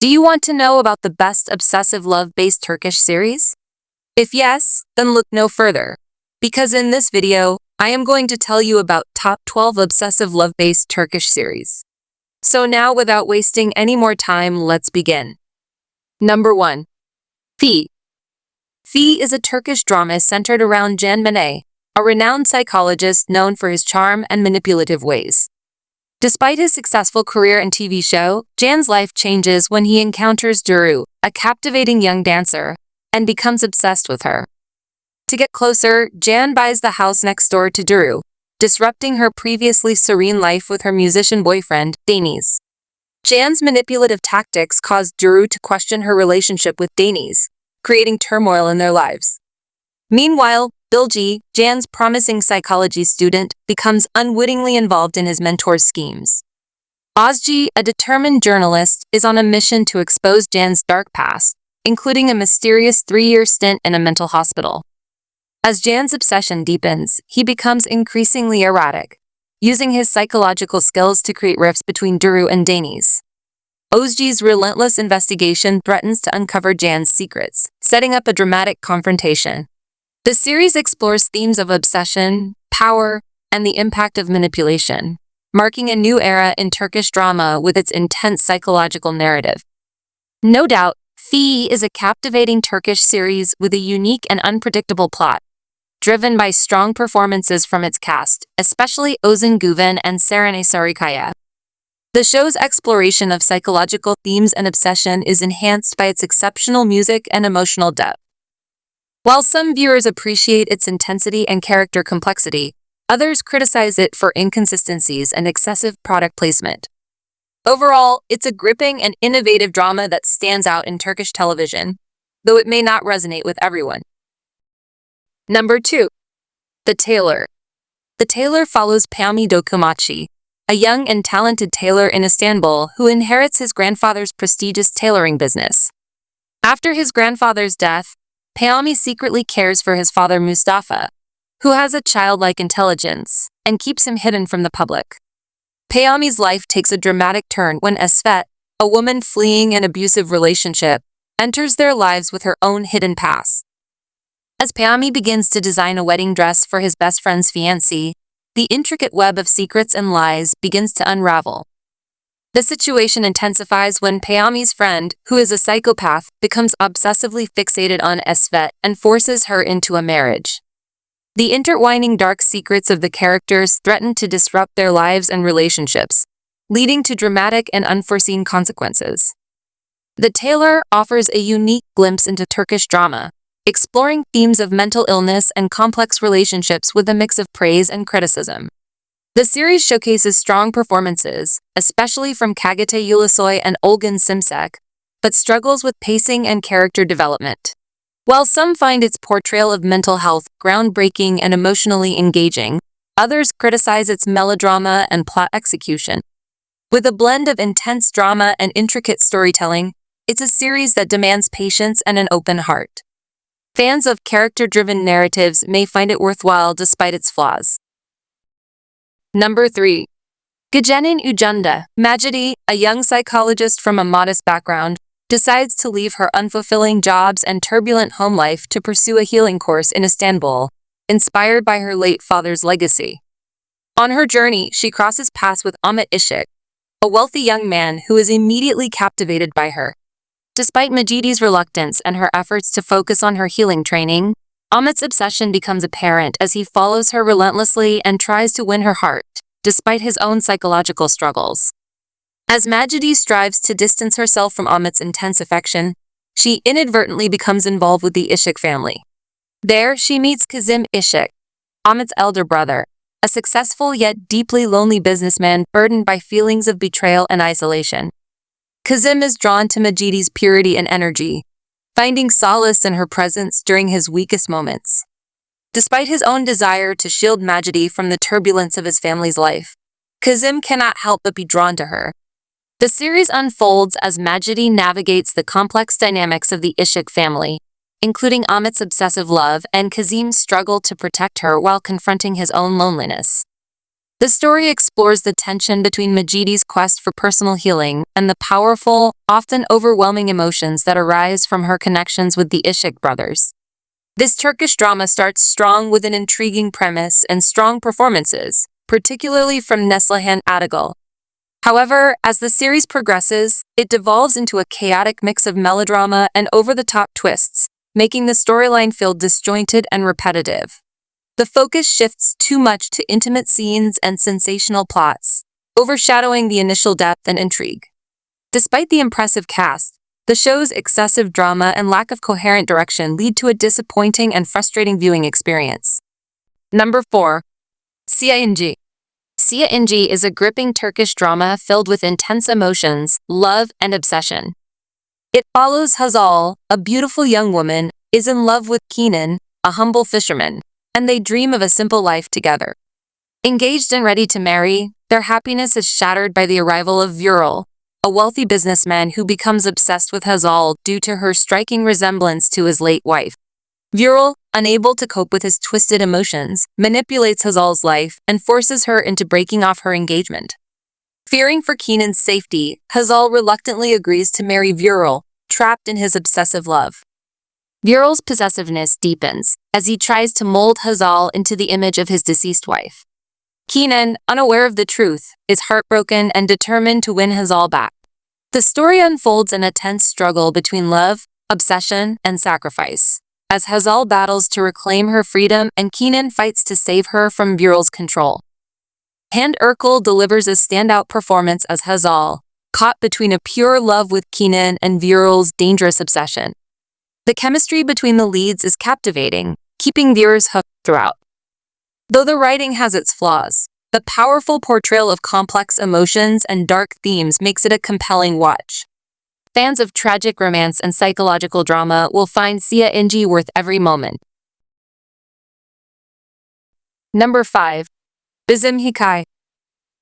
Do you want to know about the best obsessive love-based Turkish series? If yes, then look no further, because in this video, I am going to tell you about top 12 obsessive love-based Turkish series. So now, without wasting any more time, let's begin. Number 1. Fi. Fi is a Turkish drama centered around Gajen U, a renowned psychologist known for his charm and manipulative ways. Despite his successful career and TV show, Jan's life changes when he encounters Duru, a captivating young dancer, and becomes obsessed with her. To get closer, Jan buys the house next door to Duru, disrupting her previously serene life with her musician boyfriend, Deniz. Jan's manipulative tactics cause Duru to question her relationship with Deniz, creating turmoil in their lives. Meanwhile, Bilgi, Jan's promising psychology student, becomes unwittingly involved in his mentor's schemes. Ozgi, a determined journalist, is on a mission to expose Jan's dark past, including a mysterious 3-year stint in a mental hospital. As Jan's obsession deepens, he becomes increasingly erratic, using his psychological skills to create rifts between Duru and Deniz. Ozgi's relentless investigation threatens to uncover Jan's secrets, setting up a dramatic confrontation. The series explores themes of obsession, power, and the impact of manipulation, marking a new era in Turkish drama with its intense psychological narrative. No doubt, Fi is a captivating Turkish series with a unique and unpredictable plot, driven by strong performances from its cast, especially Ozan Güven and Serene Sarıkaya. The show's exploration of psychological themes and obsession is enhanced by its exceptional music and emotional depth. While some viewers appreciate its intensity and character complexity, others criticize it for inconsistencies and excessive product placement. Overall, it's a gripping and innovative drama that stands out in Turkish television, though it may not resonate with everyone. Number 2. The Tailor. The Tailor follows Pami Dokumachi, a young and talented tailor in Istanbul who inherits his grandfather's prestigious tailoring business. After his grandfather's death, Pami secretly cares for his father Mustafa, who has a childlike intelligence, and keeps him hidden from the public. Pami's life takes a dramatic turn when Esfet, a woman fleeing an abusive relationship, enters their lives with her own hidden past. As Pami begins to design a wedding dress for his best friend's fiancé, the intricate web of secrets and lies begins to unravel. The situation intensifies when Pami's friend, who is a psychopath, becomes obsessively fixated on Esfet and forces her into a marriage. The intertwining dark secrets of the characters threaten to disrupt their lives and relationships, leading to dramatic and unforeseen consequences. The Tailor offers a unique glimpse into Turkish drama, exploring themes of mental illness and complex relationships with a mix of praise and criticism. The series showcases strong performances, especially from Kagete Ulusoy and Olgun Simsek, but struggles with pacing and character development. While some find its portrayal of mental health groundbreaking and emotionally engaging, others criticize its melodrama and plot execution. With a blend of intense drama and intricate storytelling, it's a series that demands patience and an open heart. Fans of character-driven narratives may find it worthwhile despite its flaws. Number 3. Gajen U. Majidi, a young psychologist from a modest background, decides to leave her unfulfilling jobs and turbulent home life to pursue a healing course in Istanbul, inspired by her late father's legacy. On her journey, she crosses paths with Ahmet Işık, a wealthy young man who is immediately captivated by her. Despite Majidi's reluctance and her efforts to focus on her healing training, Ahmet's obsession becomes apparent as he follows her relentlessly and tries to win her heart, despite his own psychological struggles. As Majidi strives to distance herself from Ahmet's intense affection, she inadvertently becomes involved with the Işık family. There, she meets Kazım Işık, Ahmet's elder brother, a successful yet deeply lonely businessman burdened by feelings of betrayal and isolation. Kazım is drawn to Majidi's purity and energy, finding solace in her presence during his weakest moments. Despite his own desire to shield Majidi from the turbulence of his family's life, Kazım cannot help but be drawn to her. The series unfolds as Majidi navigates the complex dynamics of the Işık family, including Ahmet's obsessive love and Kazim's struggle to protect her while confronting his own loneliness. The story explores the tension between Majidi's quest for personal healing and the powerful, often overwhelming emotions that arise from her connections with the Ishik brothers. This Turkish drama starts strong with an intriguing premise and strong performances, particularly from Neslihan Atagal. However, as the series progresses, it devolves into a chaotic mix of melodrama and over-the-top twists, making the storyline feel disjointed and repetitive. The focus shifts too much to intimate scenes and sensational plots, overshadowing the initial depth and intrigue. Despite the impressive cast, the show's excessive drama and lack of coherent direction lead to a disappointing and frustrating viewing experience. Number 4. Sen Anla. Sen Anla is a gripping Turkish drama filled with intense emotions, love, and obsession. It follows Hazal, a beautiful young woman, is in love with Kenan, a humble fisherman, and they dream of a simple life together. Engaged and ready to marry, their happiness is shattered by the arrival of Vural, a wealthy businessman who becomes obsessed with Hazal due to her striking resemblance to his late wife. Vural, unable to cope with his twisted emotions, manipulates Hazal's life and forces her into breaking off her engagement. Fearing for Kenan's safety, Hazal reluctantly agrees to marry Vural, trapped in his obsessive love. Vural's possessiveness deepens as he tries to mold Hazal into the image of his deceased wife. Kenan, unaware of the truth, is heartbroken and determined to win Hazal back. The story unfolds in a tense struggle between love, obsession, and sacrifice, as Hazal battles to reclaim her freedom and Kenan fights to save her from Vural's control. Hand Erkal delivers a standout performance as Hazal, caught between a pure love with Kenan and Vural's dangerous obsession. The chemistry between the leads is captivating, keeping viewers hooked throughout. Though the writing has its flaws, the powerful portrayal of complex emotions and dark themes makes it a compelling watch. Fans of tragic romance and psychological drama will find Sen Anla worth every moment. Number 5. Bizim Hiai.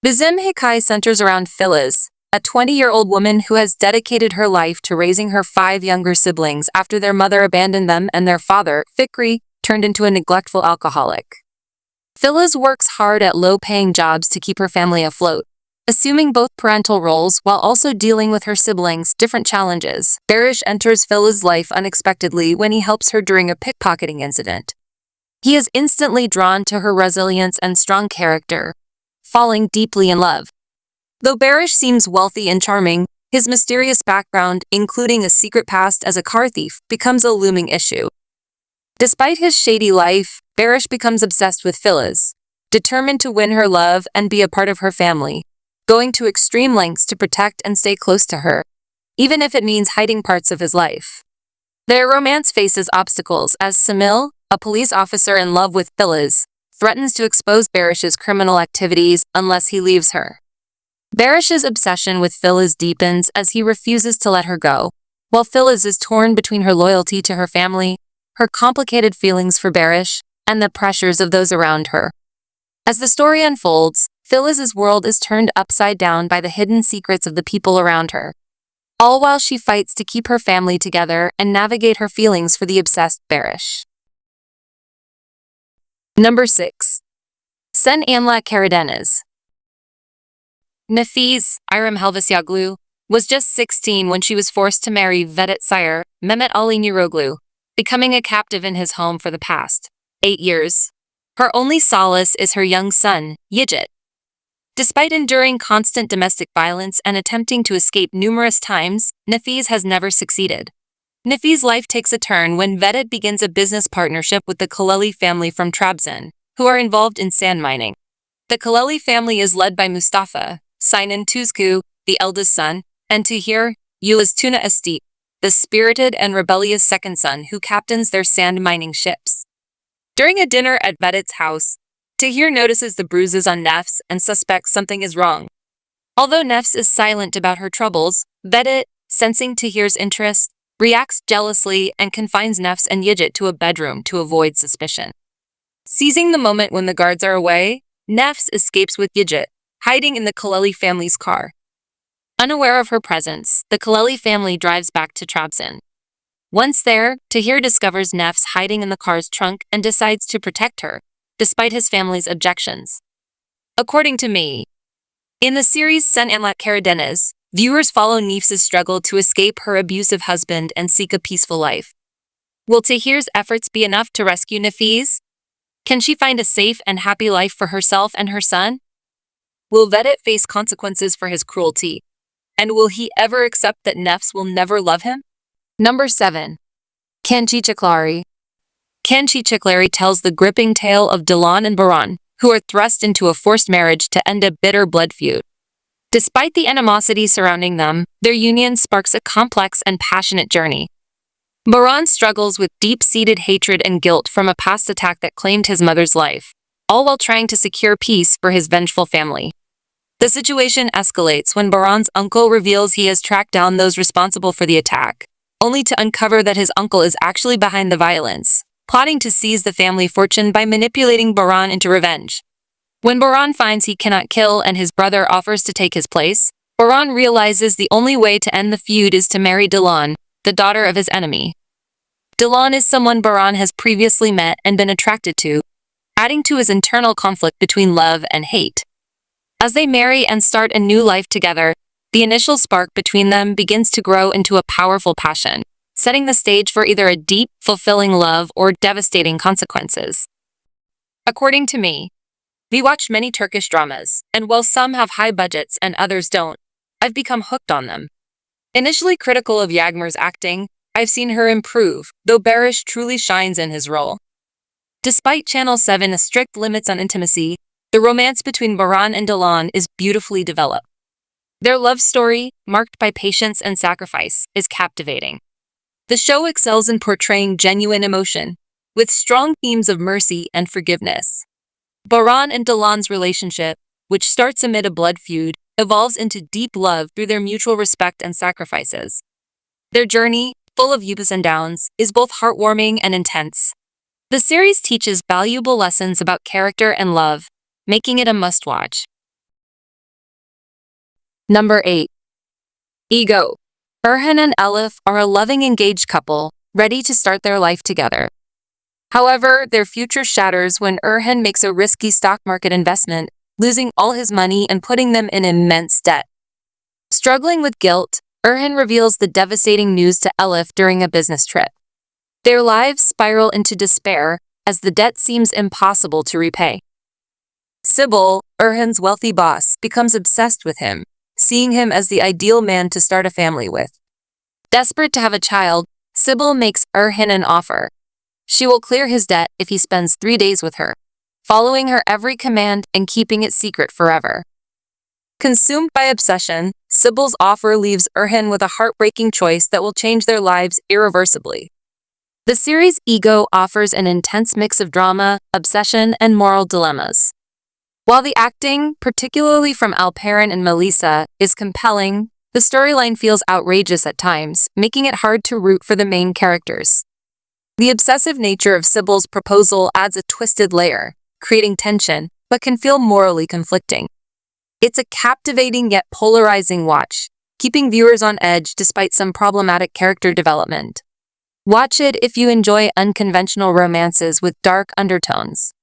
Bizim Hiai centers around Filiz, a 20-year-old woman who has dedicated her life to raising her 5 younger siblings after their mother abandoned them and their father, Fikri, turned into a neglectful alcoholic. Filiz works hard at low-paying jobs to keep her family afloat, assuming both parental roles while also dealing with her siblings' different challenges. Barish enters Filiz's life unexpectedly when he helps her during a pickpocketing incident. He is instantly drawn to her resilience and strong character, falling deeply in love. Though Barish seems wealthy and charming, his mysterious background, including a secret past as a car thief, becomes a looming issue. Despite his shady life, Barish becomes obsessed with Filiz, determined to win her love and be a part of her family, going to extreme lengths to protect and stay close to her, even if it means hiding parts of his life. Their romance faces obstacles as Samil, a police officer in love with Filiz, threatens to expose Barish's criminal activities unless he leaves her. Barish's obsession with Filiz deepens as he refuses to let her go, while Filiz is torn between her loyalty to her family, her complicated feelings for Barish, and the pressures of those around her. As the story unfolds, Filiz's world is turned upside down by the hidden secrets of the people around her, all while she fights to keep her family together and navigate her feelings for the obsessed Barish. Number 6. Sen Anla Kadenz. Nefise Irem Helvasyoglu was just 16 when she was forced to marry Vedat sire, Mehmet Ali Nuroglu, becoming a captive in his home for the past 8 years. Her only solace is her young son, Yigit. Despite enduring constant domestic violence and attempting to escape numerous times, Nefise has never succeeded. Nefise's life takes a turn when Vedat begins a business partnership with the Kaleli family from Trabzon, who are involved in sand mining. The Kaleli family is led by Mustafa, Sinan Tuzcu, the eldest son, and Tahir, Yulas Tuna Esti, the spirited and rebellious second son who captains their sand mining ships. During a dinner at Vedat's house, Tahir notices the bruises on Nefs and suspects something is wrong. Although Nefs is silent about her troubles, Vedat, sensing Tahir's interest, reacts jealously and confines Nefs and Yigit to a bedroom to avoid suspicion. Seizing the moment when the guards are away, Nefs escapes with Yigit, hiding in the Kaleli family's car. Unaware of her presence, the Kaleli family drives back to Trabzon. Once there, Tahir discovers Nefs hiding in the car's trunk and decides to protect her, despite his family's objections. According to me, in the series Sen Anla Kadenz, viewers follow Nefis's struggle to escape her abusive husband and seek a peaceful life. Will Tahir's efforts be enough to rescue Nefis? Can she find a safe and happy life for herself and her son? Will Vedat face consequences for his cruelty? And will he ever accept that Nefs will never love him? Number 7. Kanchi Chiklari. Kanchi Chiklari tells the gripping tale of Dilan and Baran, who are thrust into a forced marriage to end a bitter blood feud. Despite the animosity surrounding them, their union sparks a complex and passionate journey. Baran struggles with deep-seated hatred and guilt from a past attack that claimed his mother's life, all while trying to secure peace for his vengeful family. The situation escalates when Baran's uncle reveals he has tracked down those responsible for the attack, only to uncover that his uncle is actually behind the violence, plotting to seize the family fortune by manipulating Baran into revenge. When Baran finds he cannot kill and his brother offers to take his place, Baran realizes the only way to end the feud is to marry Dilan, the daughter of his enemy. Dilan is someone Baran has previously met and been attracted to, adding to his internal conflict between love and hate. As they marry and start a new life together, the initial spark between them begins to grow into a powerful passion, setting the stage for either a deep, fulfilling love or devastating consequences. According to me, we watched many Turkish dramas, and while some have high budgets and others don't, I've become hooked on them. Initially critical of Yagmar's acting, I've seen her improve, though Barish truly shines in his role. Despite Channel 7's strict limits on intimacy, the romance between Baran and Dilan is beautifully developed. Their love story, marked by patience and sacrifice, is captivating. The show excels in portraying genuine emotion, with strong themes of mercy and forgiveness. Baran and Dilan's relationship, which starts amid a blood feud, evolves into deep love through their mutual respect and sacrifices. Their journey, full of ups and downs, is both heartwarming and intense. The series teaches valuable lessons about character and love, making it a must-watch. Number 8. Ego. Erhan and Elif are a loving engaged couple, ready to start their life together. However, their future shatters when Erhan makes a risky stock market investment, losing all his money and putting them in immense debt. Struggling with guilt, Erhan reveals the devastating news to Elif during a business trip. Their lives spiral into despair as the debt seems impossible to repay. Sybil, Erhan's wealthy boss, becomes obsessed with him, seeing him as the ideal man to start a family with. Desperate to have a child, Sybil makes Erhan an offer. She will clear his debt if he spends 3 days with her, following her every command and keeping it secret forever. Consumed by obsession, Sybil's offer leaves Erhan with a heartbreaking choice that will change their lives irreversibly. The series Ego offers an intense mix of drama, obsession, and moral dilemmas. While the acting, particularly from Alperen and Melissa, is compelling, the storyline feels outrageous at times, making it hard to root for the main characters. The obsessive nature of Sybil's proposal adds a twisted layer, creating tension, but can feel morally conflicting. It's a captivating yet polarizing watch, keeping viewers on edge despite some problematic character development. Watch it if you enjoy unconventional romances with dark undertones.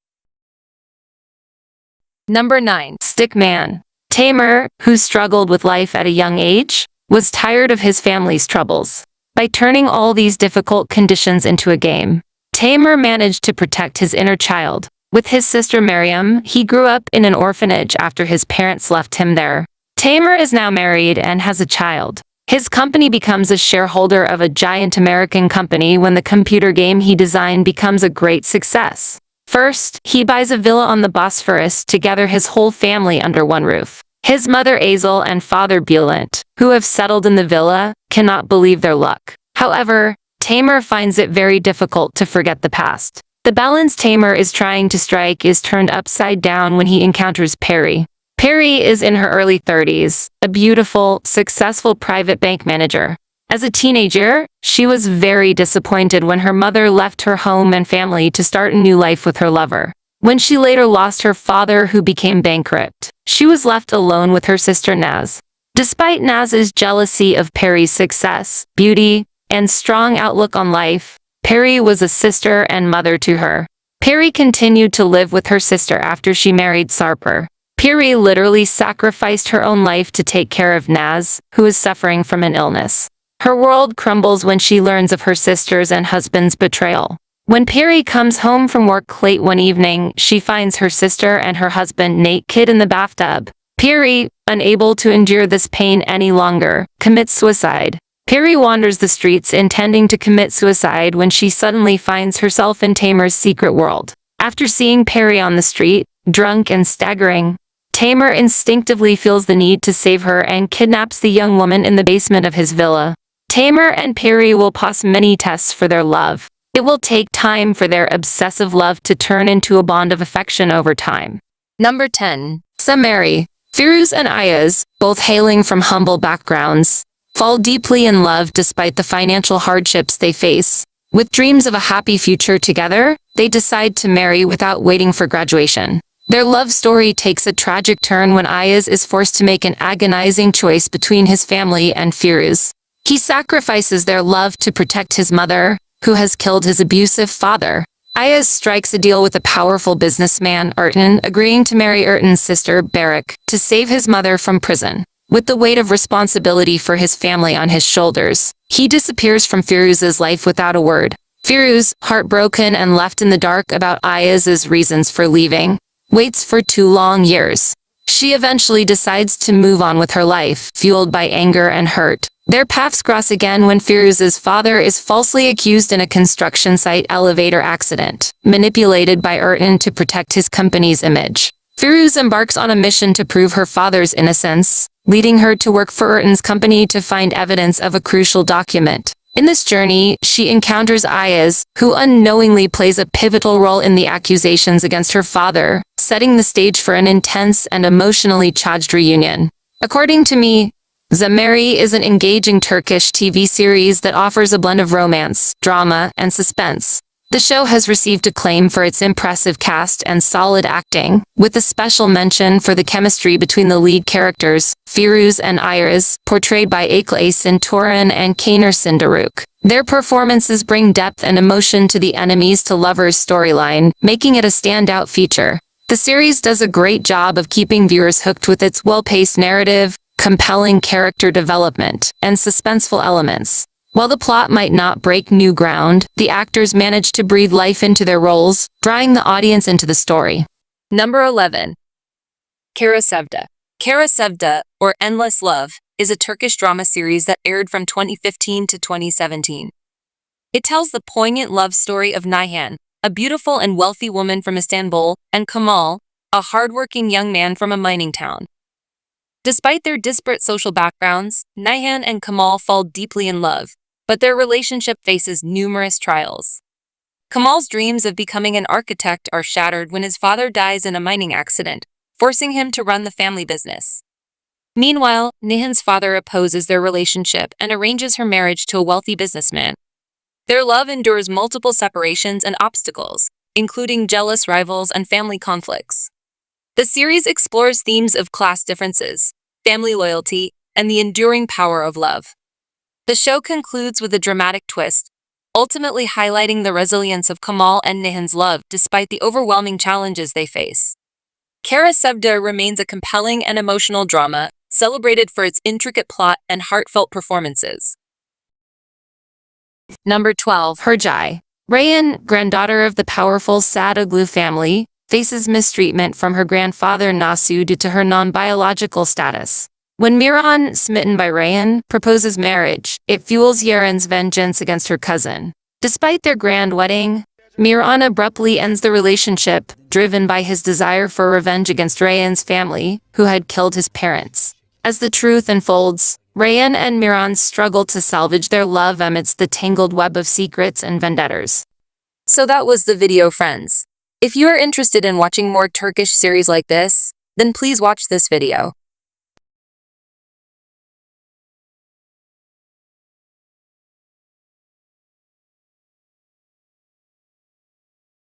Number 9. Stickman. Tailor, who struggled with life at a young age, was tired of his family's troubles. By turning all these difficult conditions into a game, Tailor managed to protect his inner child. With his sister Miriam, he grew up in an orphanage after his parents left him there. Tailor is now married and has a child. His company becomes a shareholder of a giant American company when the computer game he designed becomes a great success. First, he buys a villa on the Bosphorus to gather his whole family under one roof. His mother Azel and father Bülent, who have settled in the villa, cannot believe their luck. However, Tailor finds it very difficult to forget the past. The balance Tailor is trying to strike is turned upside down when he encounters Peri. Peri is in her early 30s, a beautiful, successful private bank manager. As a teenager, she was very disappointed when her mother left her home and family to start a new life with her lover. When she later lost her father who became bankrupt, she was left alone with her sister Naz. Despite Naz's jealousy of Peri's success, beauty, and strong outlook on life, Peri was a sister and mother to her. Peri continued to live with her sister after she married Sarper. Piri literally sacrificed her own life to take care of Naz, who is suffering from an illness. Her world crumbles when she learns of her sister's and husband's betrayal. When Piri comes home from work late one evening, she finds her sister and her husband naked in the bathtub. Piri, unable to endure this pain any longer, commits suicide. Piri wanders the streets intending to commit suicide when she suddenly finds herself in Tamer's secret world. After seeing Piri on the street, drunk and staggering, Tamer instinctively feels the need to save her and kidnaps the young woman in the basement of his villa. Tamer and Piri will pass many tests for their love. It will take time for their obsessive love to turn into a bond of affection over time. Number 10. Samari. Firuz and Ayaz, both hailing from humble backgrounds, fall deeply in love despite the financial hardships they face. With dreams of a happy future together, they decide to marry without waiting for graduation. Their love story takes a tragic turn when Ayaz is forced to make an agonizing choice between his family and Firuz. He sacrifices their love to protect his mother, who has killed his abusive father. Ayaz strikes a deal with a powerful businessman, Ertan, agreeing to marry Ertan's sister, Barak, to save his mother from prison. With the weight of responsibility for his family on his shoulders, he disappears from Firuz's life without a word. Firuz, heartbroken and left in the dark about Ayaz's reasons for leaving, waits for 2 long years. She eventually decides to move on with her life, fueled by anger and hurt. Their paths cross again when Firuz's father is falsely accused in a construction site elevator accident, manipulated by Ertan to protect his company's image. Firuz embarks on a mission to prove her father's innocence, leading her to work for Ertan's company to find evidence of a crucial document. In this journey, she encounters Ayaz, who unknowingly plays a pivotal role in the accusations against her father, setting the stage for an intense and emotionally charged reunion. According to me, Samari is an engaging Turkish TV series that offers a blend of romance, drama, and suspense. The show has received acclaim for its impressive cast and solid acting, with a special mention for the chemistry between the lead characters, Firuz and Ayaz, portrayed by Aysin Turan and Kaner Sindaruk. Their performances bring depth and emotion to the enemies-to-lovers storyline, making it a standout feature. The series does a great job of keeping viewers hooked with its well-paced narrative, compelling character development, and suspenseful elements. While the plot might not break new ground, the actors manage to breathe life into their roles, drawing the audience into the story. Number 11. Koseva. Koseva, or Endless Love, is a Turkish drama series that aired from 2015 to 2017. It tells the poignant love story of Nihan, a beautiful and wealthy woman from Istanbul, and Kamal, a hardworking young man from a mining town. Despite their disparate social backgrounds, Nihan and Kamal fall deeply in love, but their relationship faces numerous trials. Kamal's dreams of becoming an architect are shattered when his father dies in a mining accident, forcing him to run the family business. Meanwhile, Nihan's father opposes their relationship and arranges her marriage to a wealthy businessman. Their love endures multiple separations and obstacles, including jealous rivals and family conflicts. The series explores themes of class differences, family loyalty, and the enduring power of love. The show concludes with a dramatic twist, ultimately highlighting the resilience of Kamal and Nihan's love despite the overwhelming challenges they face. Koseva remains a compelling and emotional drama, celebrated for its intricate plot and heartfelt performances. Number 12. Herjai. Rayhan, granddaughter of the powerful Sadoglu family, faces mistreatment from her grandfather Nasu due to her non-biological status. When Miran, smitten by Rayhan, proposes marriage, it fuels Yaren's vengeance against her cousin. Despite their grand wedding, Miran abruptly ends the relationship, driven by his desire for revenge against Rayhan's family, who had killed his parents. As the truth unfolds, Rayhan and Miran struggle to salvage their love amidst the tangled web of secrets and vendettas. So that was the video, friends. If you are interested in watching more Turkish series like this, then please watch this video.